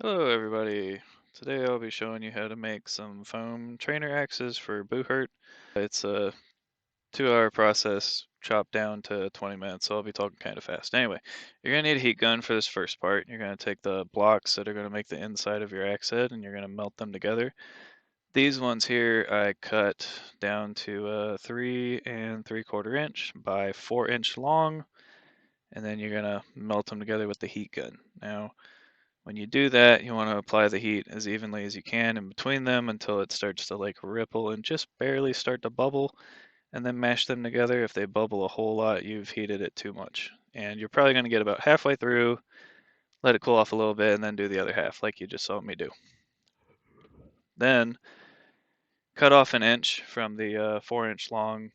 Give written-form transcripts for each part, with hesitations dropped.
Hello everybody. Today I'll be showing you how to make some foam trainer axes for Buhurt. It's a 2-hour process chopped down to 20 minutes, so I'll be talking kind of fast. Anyway, you're going to need a heat gun for this first part. You're going to take the blocks that are going to make the inside of your axe head and you're going to melt them together. These ones here I cut down to 3 3/4 inch by 4 inch long, and then you're going to melt them together with the heat gun. Now, when you do that, you want to apply the heat as evenly as you can in between them until it starts to like ripple and just barely start to bubble, and then mash them together. If they bubble a whole lot, you've heated it too much. And you're probably going to get about halfway through, let it cool off a little bit, and then do the other half like you just saw me do. Then cut off an inch from the 4 inch long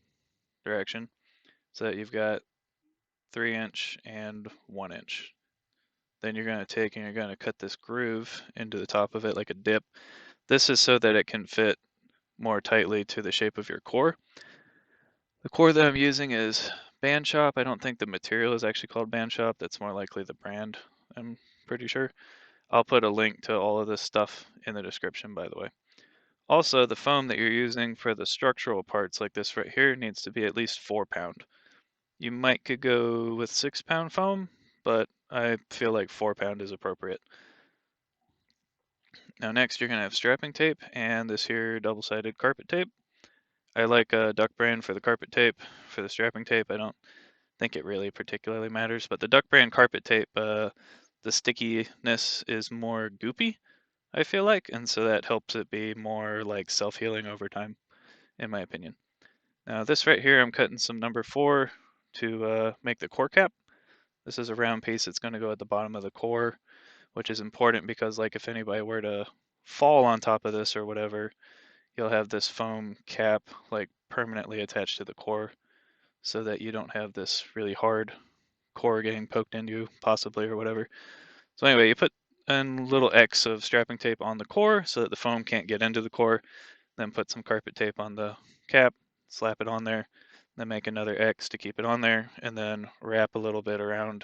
direction so that you've got 3 inch and 1 inch. Then you're going to take and you're going to cut this groove into the top of it like a dip. This is so that it can fit more tightly to the shape of your core. The core that I'm using is Band Shop. I don't think the material is actually called Band Shop. That's more likely the brand, I'm pretty sure. I'll put a link to all of this stuff in the description, by the way. Also, the foam that you're using for the structural parts like this right here needs to be at least 4 pound. You might could go with 6 pound foam, but I feel like 4 pound is appropriate. Now next you're going to have strapping tape and this here double-sided carpet tape. I like duck brand for the carpet tape. For the strapping tape, I don't think it really particularly matters, but the duck brand carpet tape, the stickiness is more goopy, I feel like, and so that helps it be more like self-healing over time, in my opinion. Now this right here, I'm cutting some number 4 to make the core cap. This is a round piece that's going to go at the bottom of the core, which is important because like if anybody were to fall on top of this or whatever, you'll have this foam cap like permanently attached to the core so that you don't have this really hard core getting poked into you possibly or whatever. So anyway, you put a little X of strapping tape on the core so that the foam can't get into the core, then put some carpet tape on the cap, slap it on there, then make another X to keep it on there, and then wrap a little bit around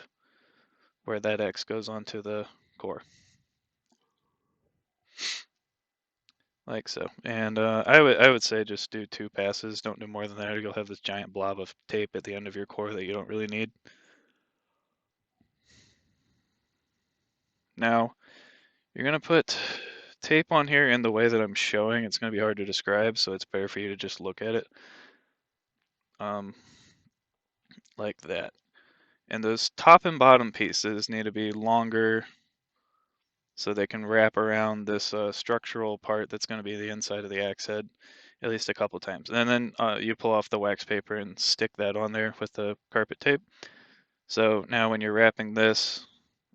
where that X goes onto the core. Like so. And I would say just do 2 passes. Don't do more than that, or you'll have this giant blob of tape at the end of your core that you don't really need. Now, you're going to put tape on here in the way that I'm showing. It's going to be hard to describe, so it's better for you to just look at it. Like that. And those top and bottom pieces need to be longer so they can wrap around this structural part that's going to be the inside of the axe head at least a couple times. And then you pull off the wax paper and stick that on there with the carpet tape. So now when you're wrapping this,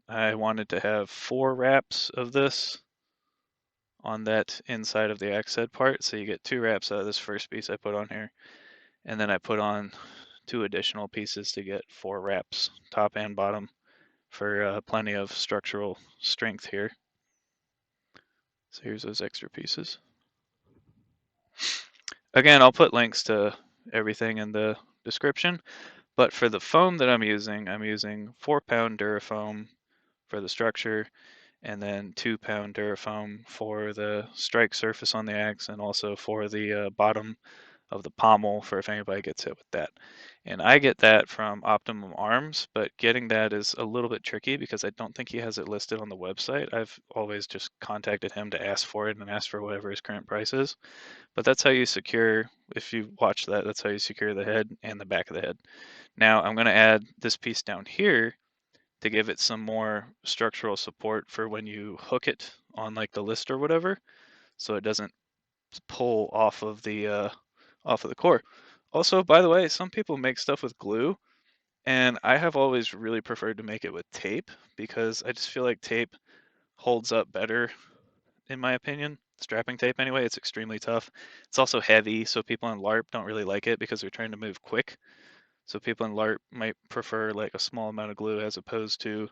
I wanted to have 4 wraps of this on that inside of the axe head part. So you get 2 wraps out of this first piece I put on here. And then I put on 2 additional pieces to get 4 wraps, top and bottom, for plenty of structural strength here. So here's those extra pieces. Again, I'll put links to everything in the description, but for the foam that I'm using 4 pound Durafoam for the structure, and then 2 pound Durafoam for the strike surface on the axe, and also for the bottom of the pommel for if anybody gets hit with that. And I get that from Optimum Arms, but getting that is a little bit tricky because I don't think he has it listed on the website. I've always just contacted him to ask for it and ask for whatever his current price is. But that's how you secure, if you watch that, that's how you secure the head and the back of the head. Now I'm going to add this piece down here to give it some more structural support for when you hook it on like the list or whatever, so it doesn't pull off of the core. Also, by the way, some people make stuff with glue, and I have always really preferred to make it with tape because I just feel like tape holds up better, in my opinion. Strapping tape, anyway, it's extremely tough. It's also heavy, so people in LARP don't really like it because they're trying to move quick. So people in LARP might prefer like a small amount of glue as opposed to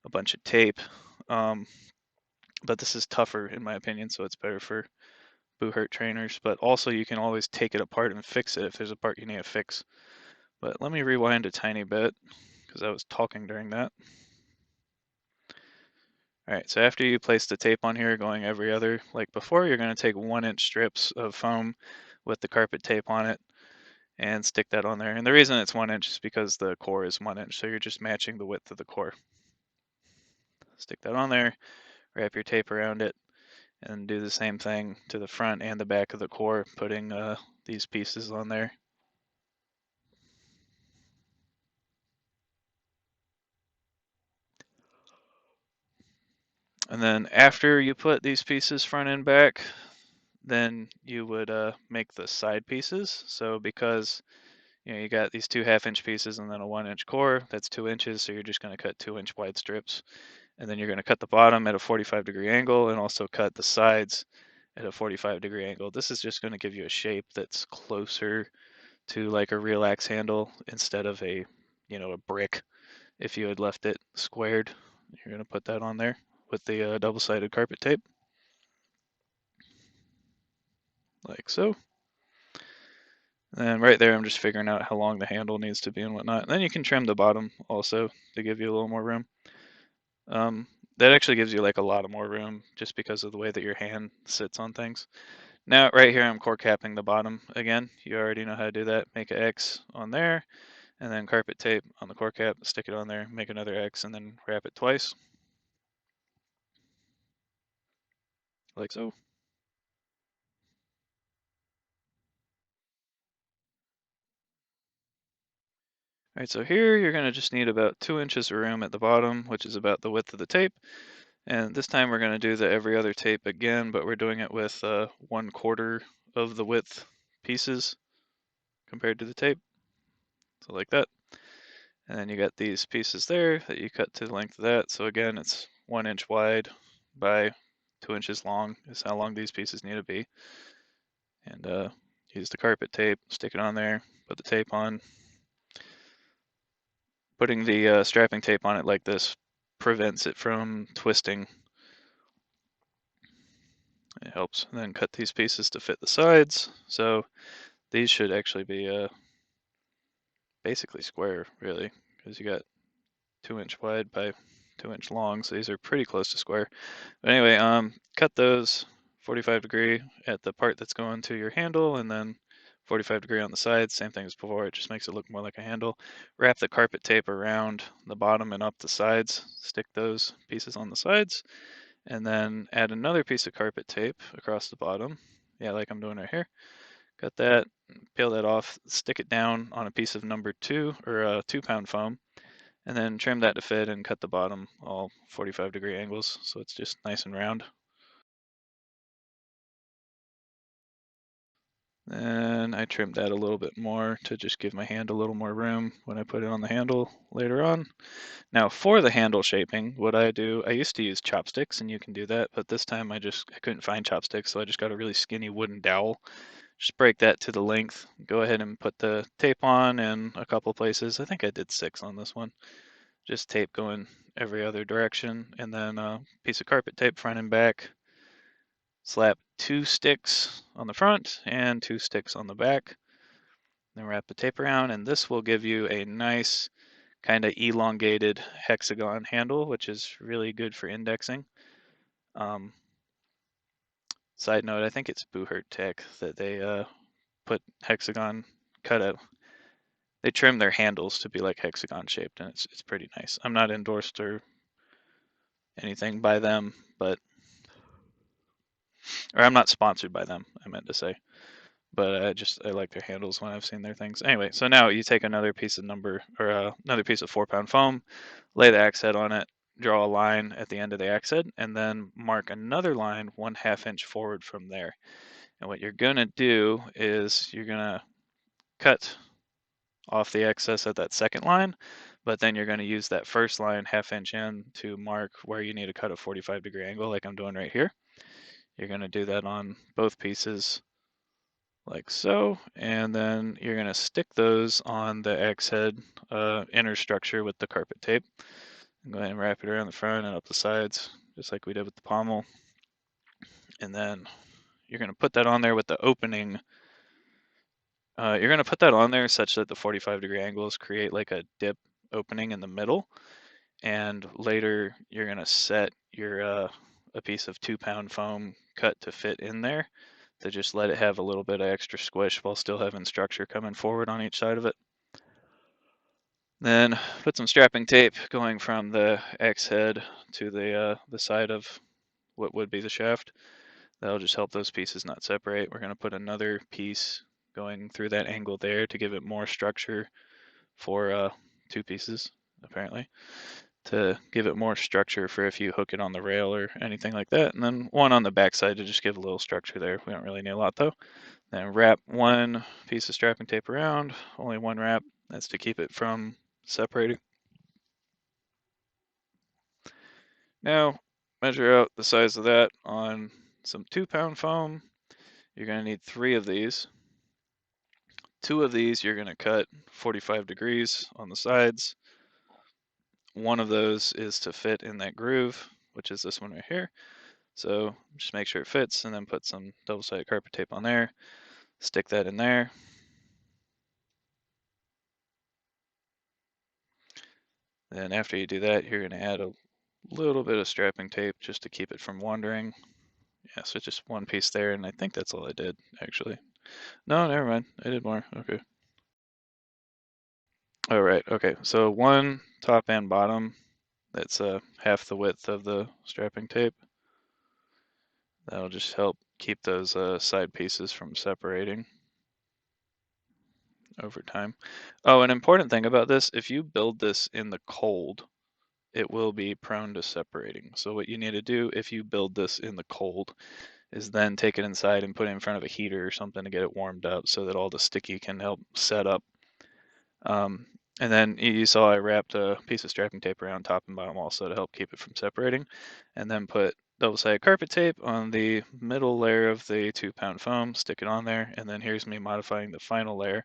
a bunch of tape. But this is tougher, in my opinion, so it's better for Buhurt trainers. But also, you can always take it apart and fix it if there's a part you need to fix. But let me rewind a tiny bit because I was talking during that. All right, so after you place the tape on here going every other, like before, you're going to take 1-inch strips of foam with the carpet tape on it and stick that on there. And the reason it's 1 inch is because the core is 1 inch, so you're just matching the width of the core. Stick that on there, wrap your tape around it, and do the same thing to the front and the back of the core, putting these pieces on there. And then after you put these pieces front and back, then you would make the side pieces. So because you got these 2 1/2-inch pieces and then a 1-inch core, that's 2 inches, so you're just going to cut 2-inch wide strips. And then you're going to cut the bottom at a 45-degree angle and also cut the sides at a 45-degree angle. This is just going to give you a shape that's closer to like a real axe handle instead of a brick. If you had left it squared, you're going to put that on there with the double-sided carpet tape, like so. And right there, I'm just figuring out how long the handle needs to be and whatnot. And then you can trim the bottom also to give you a little more room. That actually gives you like a lot of more room just because of the way that your hand sits on things. Now, right here, I'm core capping the bottom again. You already know how to do that. Make an X on there, and then carpet tape on the core cap, stick it on there, make another X, and then wrap it twice, like so. All right, so here you're gonna just need about 2 inches of room at the bottom, which is about the width of the tape. And this time we're gonna do the every other tape again, but we're doing it with 1/4 of the width pieces compared to the tape. So like that. And then you got these pieces there that you cut to the length of that. So again, it's 1 inch wide by 2 inches long is how long these pieces need to be. And use the carpet tape, stick it on there, put the tape on. Putting the strapping tape on it like this prevents it from twisting. It helps. And then cut these pieces to fit the sides. So these should actually be basically square, really, because you got 2 inch wide by 2 inch long. So these are pretty close to square. But anyway, cut those 45-degree at the part that's going to your handle, and then 45-degree on the sides. Same thing as before. It just makes it look more like a handle. Wrap the carpet tape around the bottom and up the sides. Stick those pieces on the sides, and then add another piece of carpet tape across the bottom. Yeah, like I'm doing right here. Cut that, peel that off, stick it down on a piece of number 2 or 2-pound foam, and then trim that to fit and cut the bottom all 45-degree angles so it's just nice and round. And I trimmed that a little bit more to just give my hand a little more room when I put it on the handle later on. Now for the handle shaping, what I do, I used to use chopsticks, and you can do that, but this time I couldn't find chopsticks, so I just got a really skinny wooden dowel. Just break that to the length. Go ahead and put the tape on in a couple places. I think I did 6 on this one. Just tape going every other direction, and then a piece of carpet tape front and back. Slap 2 sticks on the front and 2 sticks on the back. Then wrap the tape around, and this will give you a nice kind of elongated hexagon handle, which is really good for indexing. Side note, I think it's Buhurt Tech that they put hexagon cut out. They trim their handles to be like hexagon shaped, and it's pretty nice. I'm not endorsed or anything by them, or I'm not sponsored by them, I meant to say. But I like their handles when I've seen their things. Anyway, so now you take another piece of another piece of 4-pound foam, lay the axe head on it, draw a line at the end of the axe head, and then mark another line 1/2 inch forward from there. And what you're gonna do is you're gonna cut off the excess at that second line, but then you're gonna use that first line 1/2 inch in to mark where you need to cut a 45-degree angle, like I'm doing right here. You're gonna do that on both pieces like so, and then you're going to stick those on the axe head inner structure with the carpet tape. And go ahead and wrap it around the front and up the sides, just like we did with the pommel. And then you're going to put that on there with the opening. You're going to put that on there such that the 45-degree angles create like a dip opening in the middle. and later you're gonna set your a piece of 2-pound foam cut to fit in there to just let it have a little bit of extra squish while still having structure coming forward on each side of it. Then put some strapping tape going from the X head to the side of what would be the shaft. That'll just help those pieces not separate. We're going to put another piece going through that angle there to give it more structure for two pieces, apparently, to give it more structure for if you hook it on the rail or anything like that. And then one on the back side to just give a little structure there. We don't really need a lot though. Then wrap one piece of strapping tape around, only one wrap. That's to keep it from separating. Now measure out the size of that on some 2-pound foam. You're going to need 3 of these. 2 of these you're going to cut 45 degrees on the sides. One of those is to fit in that groove, which is this one right here. So just make sure it fits and then put some double-sided carpet tape on there. Stick that in there. Then after you do that, you're going to add a little bit of strapping tape just to keep it from wandering. Yeah, so just one piece there, and I think that's all I did, actually. No, never mind. I did more. Okay. All right. Okay. So one top and bottom. That's half the width of the strapping tape. That'll just help keep those side pieces from separating over time. Oh, an important thing about this, if you build this in the cold, it will be prone to separating. So what you need to do if you build this in the cold is then take it inside and put it in front of a heater or something to get it warmed up so that all the sticky can help set up. And then you saw I wrapped a piece of strapping tape around top and bottom also to help keep it from separating. And then put double-sided carpet tape on the middle layer of the 2-pound foam, stick it on there, and then here's me modifying the final layer.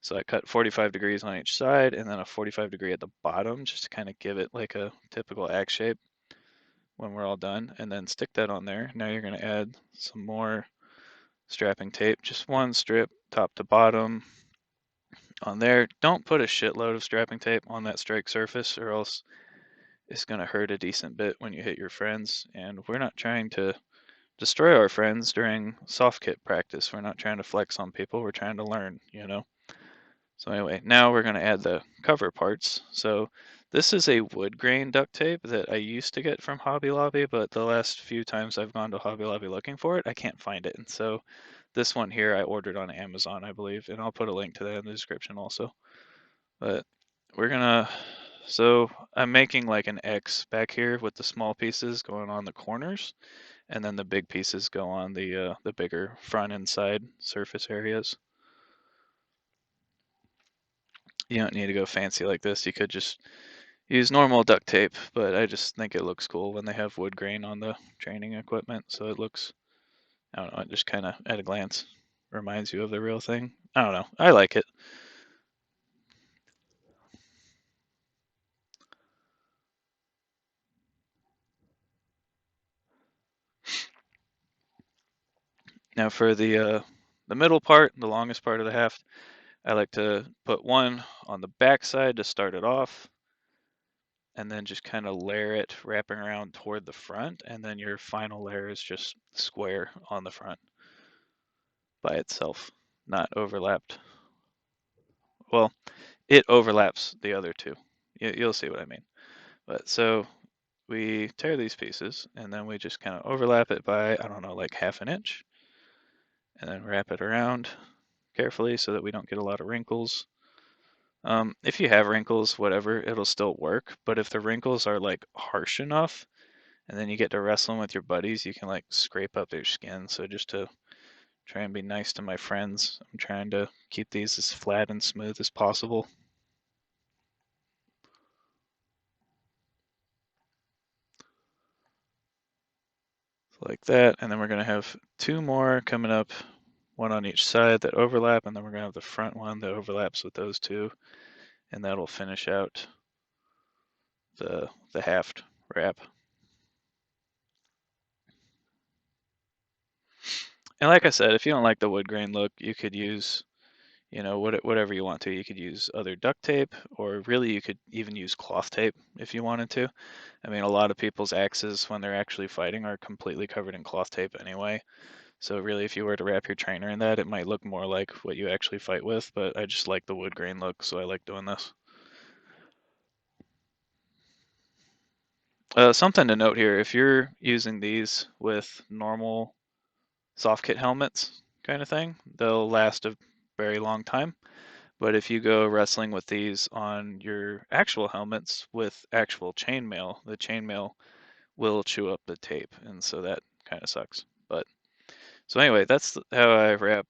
So I cut 45 degrees on each side and then a 45 degree at the bottom just to kind of give it like a typical axe shape when we're all done, and then stick that on there. Now you're going to add some more strapping tape, just one strip top to bottom on there. Don't put a shitload of strapping tape on that strike surface or else it's going to hurt a decent bit when you hit your friends, and we're not trying to destroy our friends during soft kit practice. We're not trying to flex on people, we're trying to learn, you know. So anyway, now we're going to add the cover parts. So this is a wood grain duct tape that I used to get from Hobby Lobby, but the last few times I've gone to Hobby Lobby looking for it, I can't find it. And so this one here I ordered on Amazon, I believe, and I'll put a link to that in the description also. But we're gonna, so I'm making like an X back here with the small pieces going on the corners, and then the big pieces go on the bigger front and side surface areas. You don't need to go fancy like this. You could just use normal duct tape, but I just think it looks cool when they have wood grain on the training equipment. So it looks, I don't know, it just kind of at a glance reminds you of the real thing. I don't know. I like it. Now for the middle part, the longest part of the haft, I like to put one on the back side to start it off, and then just kind of layer it wrapping around toward the front, and then your final layer is just square on the front by itself, not overlapped. Well, it overlaps the other two. You'll see what I mean. But so we tear these pieces and then we just kind of overlap it by, I don't know, like half an inch, and then wrap it around carefully so that we don't get a lot of wrinkles. If you have wrinkles, whatever, it'll still work. But if the wrinkles are like harsh enough and then you get to wrestling with your buddies, you can like scrape up their skin. So just to try and be nice to my friends, I'm trying to keep these as flat and smooth as possible. Like that, and then we're going to have 2 more coming up, one on each side that overlap, and then we're going to have the front one that overlaps with those 2, and that'll finish out the haft wrap. And like I said, if you don't like the wood grain look, you could use, you know, whatever you want to. You could use other duct tape, or really you could even use cloth tape if you wanted to. I mean, a lot of people's axes when they're actually fighting are completely covered in cloth tape anyway. So really, if you were to wrap your trainer in that, it might look more like what you actually fight with, but I just like the wood grain look, so I like doing this. Something to note here, if you're using these with normal soft kit helmets kind of thing, they'll last a very long time. But if you go wrestling with these on your actual helmets with actual chainmail, the chainmail will chew up the tape, and so that kind of sucks. But so anyway, that's how I wrap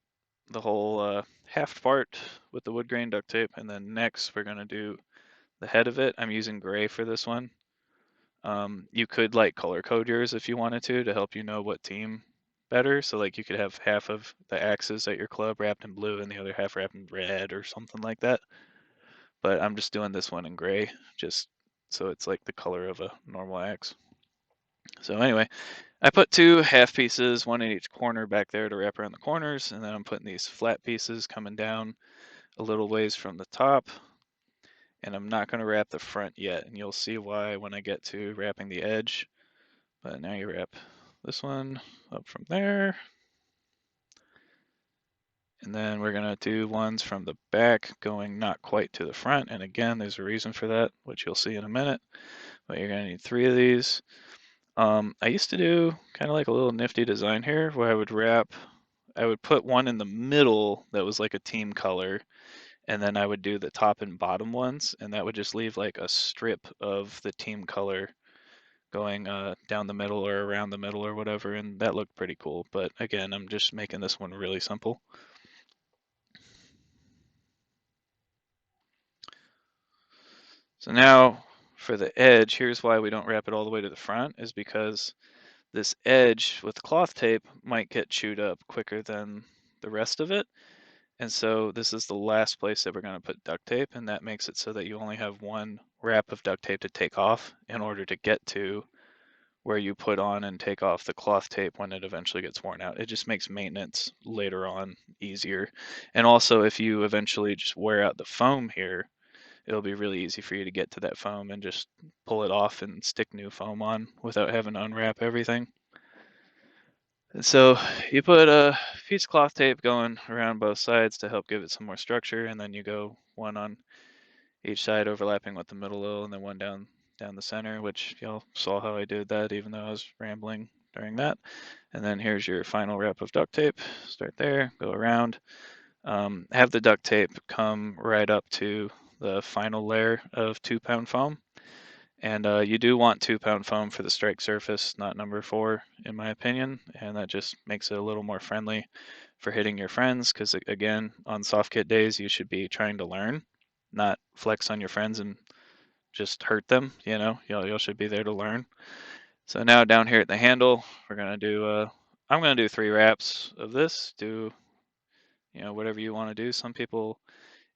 the whole haft part with the wood grain duct tape, and then next we're gonna do the head of it. I'm using gray for this one. You could like color code yours if you wanted to help you know what team better. So like you could have half of the axes at your club wrapped in blue and the other half wrapped in red or something like that. But I'm just doing this one in gray, just so it's like the color of a normal axe. So anyway, I put two half pieces, one in each corner back there to wrap around the corners, and then I'm putting these flat pieces coming down a little ways from the top. And I'm not going to wrap the front yet, and you'll see why when I get to wrapping the edge. But now you wrap this one up from there. And then we're going to do ones from the back going not quite to the front. And again, there's a reason for that, which you'll see in a minute. But you're going to need three of these. I used to do kind of like a little nifty design here where I would put one in the middle that was like a team color, and then I would do the top and bottom ones, and that would just leave like a strip of the team color going down the middle or around the middle or whatever, and that looked pretty cool. But again, I'm just making this one really simple. So now for the edge, here's why we don't wrap it all the way to the front, is because this edge with cloth tape might get chewed up quicker than the rest of it. And so this is the last place that we're going to put duct tape, and that makes it so that you only have one wrap of duct tape to take off in order to get to where you put on and take off the cloth tape when it eventually gets worn out. It just makes maintenance later on easier. And also, if you eventually just wear out the foam here, it'll be really easy for you to get to that foam and just pull it off and stick new foam on without having to unwrap everything. And so you put a piece of cloth tape going around both sides to help give it some more structure, and then you go one on each side overlapping with the middle, and then one down the center, which y'all saw how I did that even though I was rambling during that. And then here's your final wrap of duct tape. Start there, go around. Have the duct tape come right up to the final layer of 2-pound foam. And you do want 2-pound foam for the strike surface, not number 4, in my opinion. And that just makes it a little more friendly for hitting your friends, because again, on soft kit days, you should be trying to learn, not flex on your friends and just hurt them. You know, y'all should be there to learn. So now down here at the handle, we're gonna do. I'm gonna do 3 wraps of this. Do whatever you want to do. Some people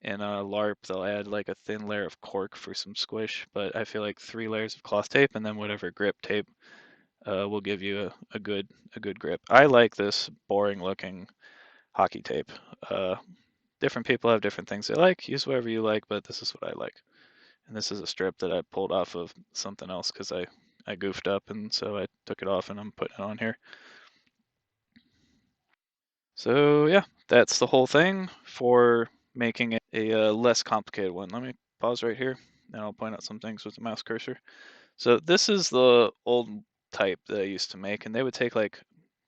in a larp, they'll add like a thin layer of cork for some squish, but I feel like 3 layers of cloth tape and then whatever grip tape will give you a good grip. I like this boring looking hockey tape. Uh, Different people have different things they like. Use whatever you like, but this is what I like. And this is a strip that I pulled off of something else because I goofed up, and so I took it off and I'm putting it on here. So yeah, that's the whole thing for making it a less complicated one. Let me pause right here, and I'll point out some things with the mouse cursor. So this is the old type that I used to make, and they would take like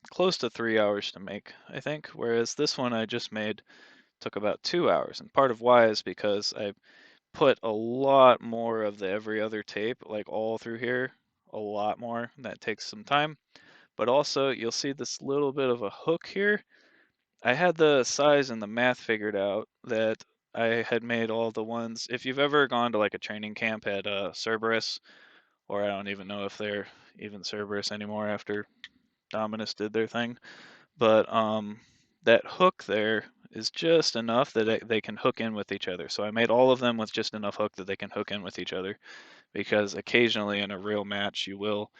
close to 3 hours to make, I think, whereas this one I just made took about 2 hours. And part of why is because I put a lot more of the every other tape, like all through here, a lot more. That takes some time. But also, you'll see this little bit of a hook here. I had the size and the math figured out that I had made all the ones. If you've ever gone to like a training camp at Cerberus, or I don't even know if they're even Cerberus anymore after Dominus did their thing, but that hook there is just enough that they can hook in with each other. So I made all of them with just enough hook that they can hook in with each other, because occasionally in a real match you will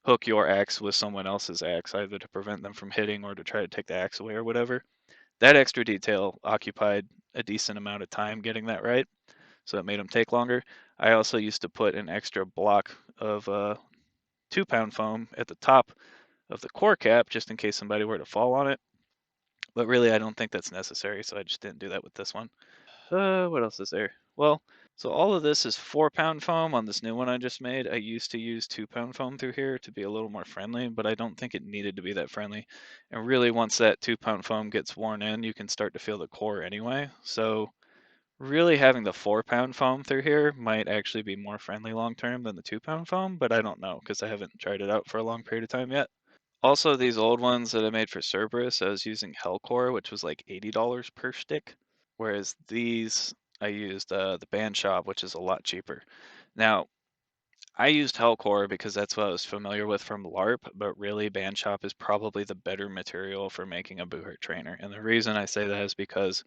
hook your axe with someone else's axe, either to prevent them from hitting or to try to take the axe away or whatever. That extra detail occupied a decent amount of time getting that right, so it made them take longer. I also used to put an extra block of 2-pound foam at the top of the core cap just in case somebody were to fall on it. But really, I don't think that's necessary, so I just didn't do that with this one. What else is there? Well, so all of this is 4-pound foam on this new one I just made. I used to use 2-pound foam through here to be a little more friendly, but I don't think it needed to be that friendly. And really, once that 2-pound foam gets worn in, you can start to feel the core anyway. So really having the 4-pound foam through here might actually be more friendly long term than the 2-pound foam, but I don't know because I haven't tried it out for a long period of time yet. Also, these old ones that I made for Cerberus, I was using Hellcore, which was like $80 per stick, whereas these I used the Band Shop, which is a lot cheaper. Now, I used Hellcore because that's what I was familiar with from LARP, but really Band Shop is probably the better material for making a Buhurt trainer. And the reason I say that is because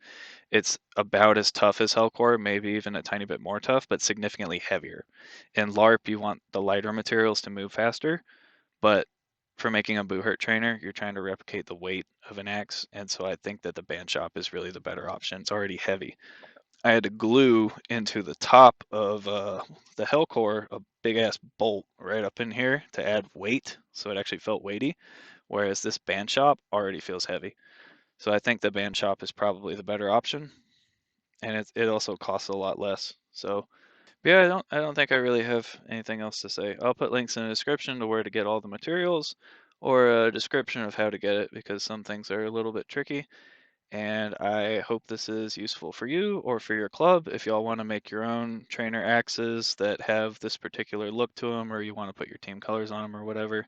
it's about as tough as Hellcore, maybe even a tiny bit more tough, but significantly heavier. In LARP, you want the lighter materials to move faster, but for making a Buhurt trainer, you're trying to replicate the weight of an axe, and so I think that the Band Shop is really the better option. It's already heavy. I had to glue into the top of the Hellcore a big ass bolt right up in here to add weight, so it actually felt weighty, whereas this Band Shop already feels heavy. So I think the Band Shop is probably the better option, and it also costs a lot less. So yeah, I don't think I really have anything else to say. I'll put links in the description to where to get all the materials or a description of how to get it because some things are a little bit tricky. And I hope this is useful for you or for your club if y'all want to make your own trainer axes that have this particular look to them, or you want to put your team colors on them or whatever.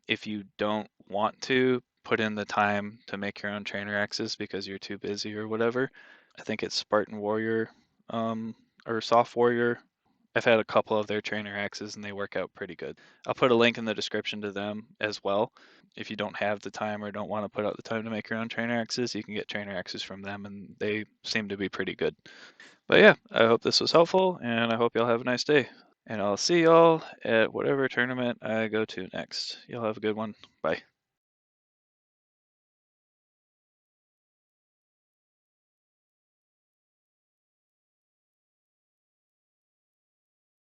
If you don't want to put in the time to make your own trainer axes because you're too busy or whatever, I think it's Spartan Warrior or Soft Warrior. I've had a couple of their trainer axes and they work out pretty good. I'll put a link in the description to them as well. If you don't have the time or don't want to put out the time to make your own trainer axes, you can get trainer axes from them and they seem to be pretty good. But yeah, I hope this was helpful and I hope y'all have a nice day. And I'll see y'all at whatever tournament I go to next. Y'all have a good one. Bye.